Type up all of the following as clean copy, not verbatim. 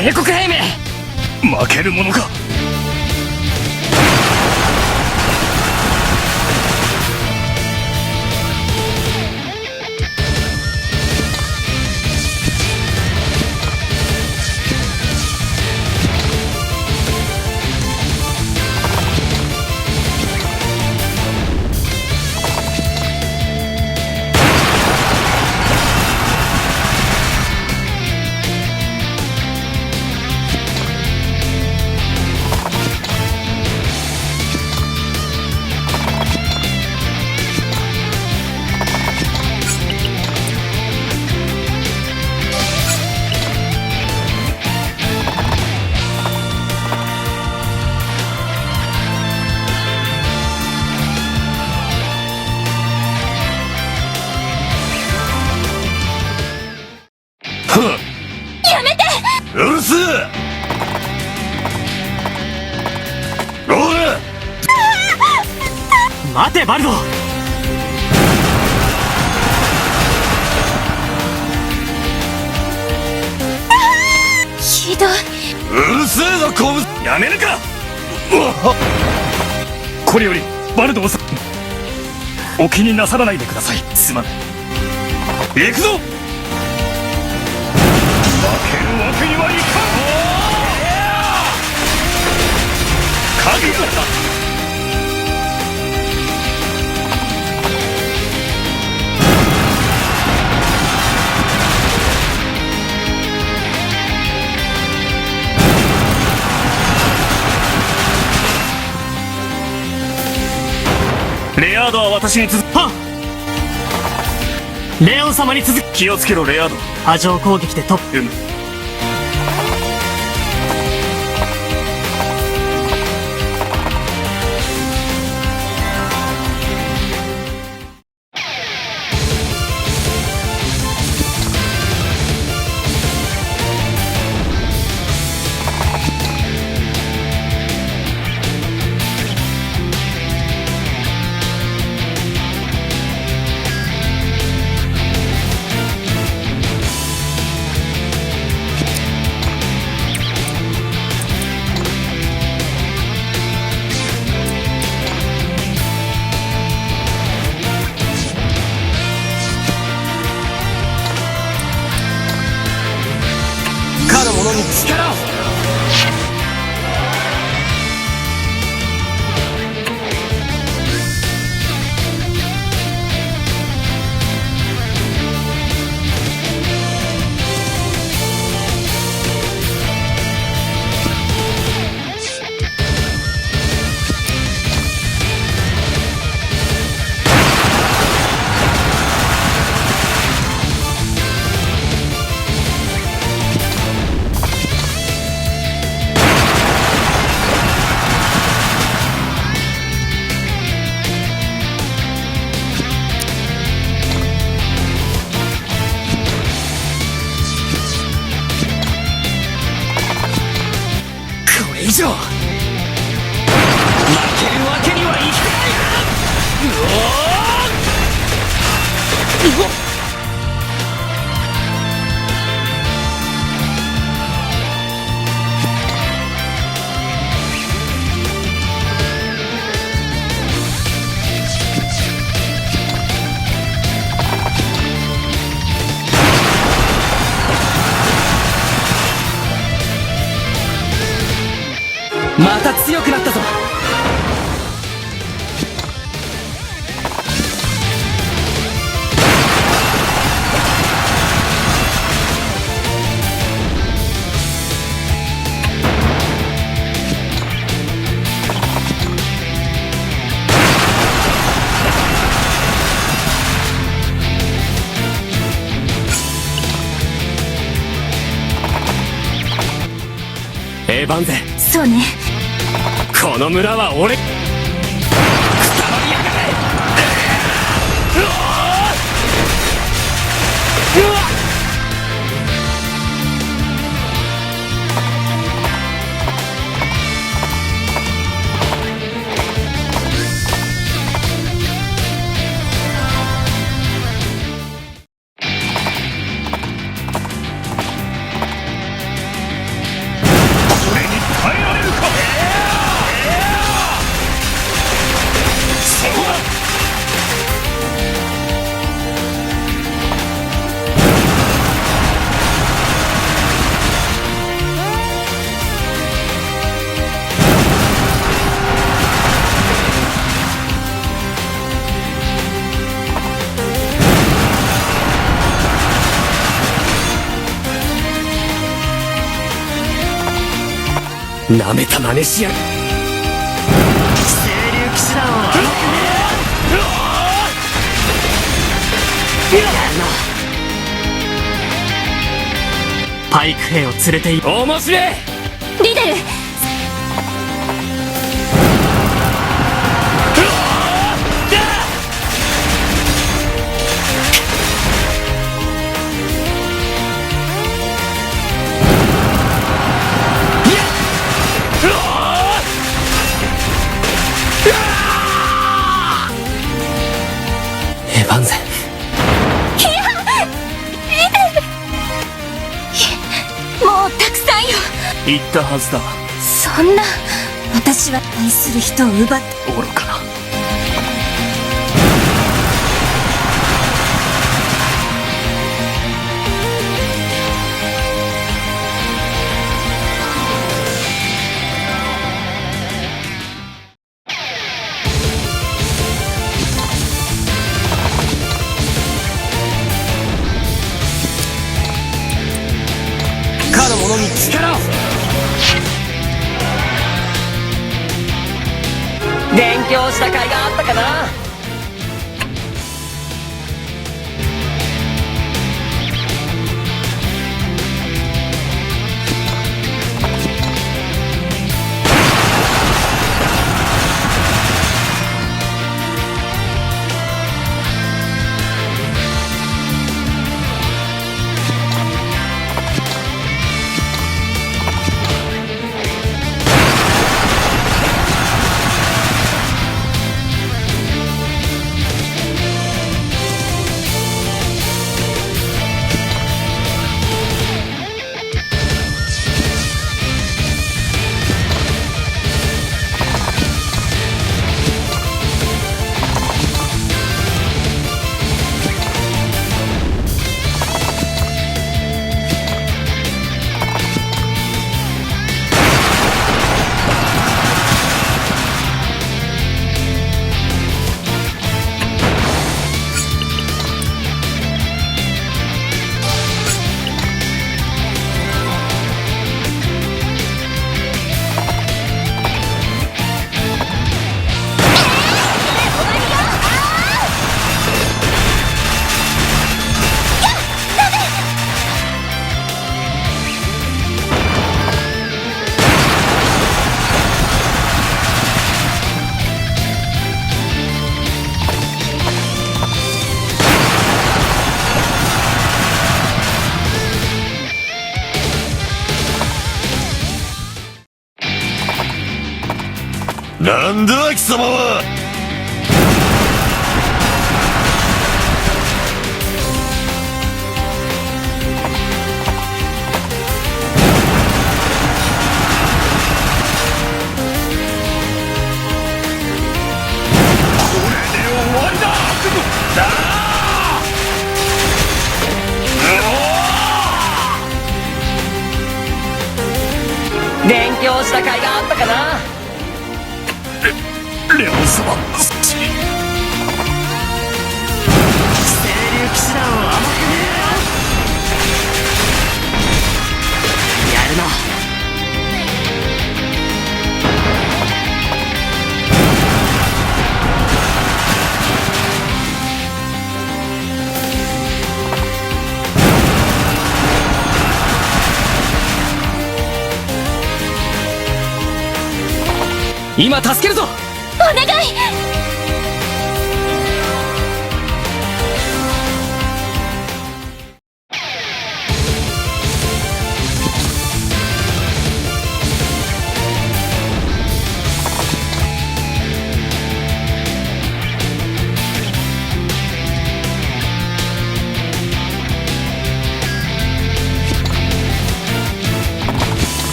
帝国兵め、負けるものか。やめて。うるせえ。おい、待てバルド。ひどい。うるせえぞコブ。やめるか。これよりバルドをお気になさらないでください。すまない。行くぞ。負けるわけにはいかん。覚悟だ。レアードは私に続く。はっ、レオン様に続く。気をつけろレアード。波状攻撃でトップ。かの者に力を。以上負けるわけにはいかない。うおっ、また強くなったぞ。エヴァンゼ。そうね。この村は俺。くたばりやがれ。うわっ、なめた真似しやがる。清流騎士団を甘く見る。パイク兵を連れてい面白い。リデル、エヴァンゼン。もうたくさんよ。言ったはずだ。そんな、私は愛する人を奪って愚かな。かの者に力を。勉強した甲斐があったかな。なんだ貴様は。勉強した甲斐があったかな。レオン様、清流騎士団を甘く見る。やるな。今助けるぞ。お願い。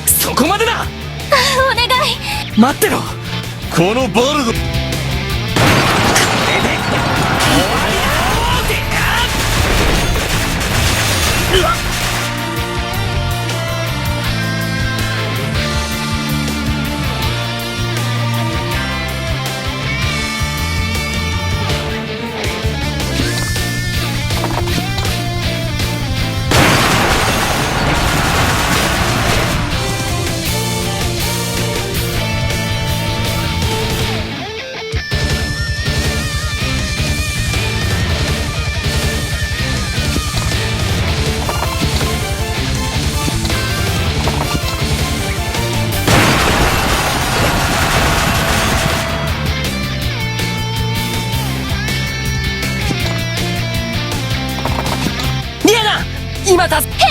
そこまでだ。お願い。待ってろ。このバルド。今助け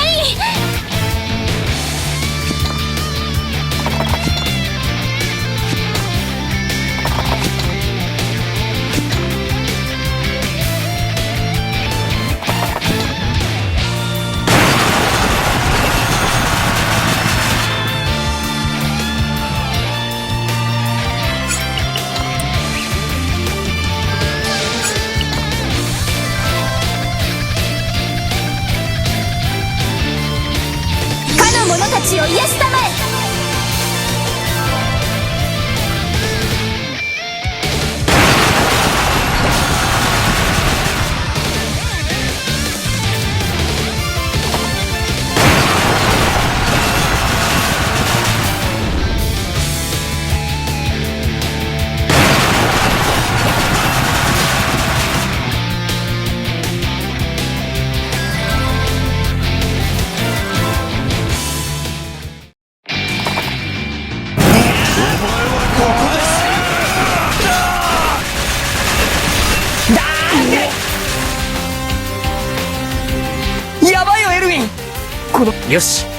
かの者たちを癒したまえ。やばいよエルウィン。よし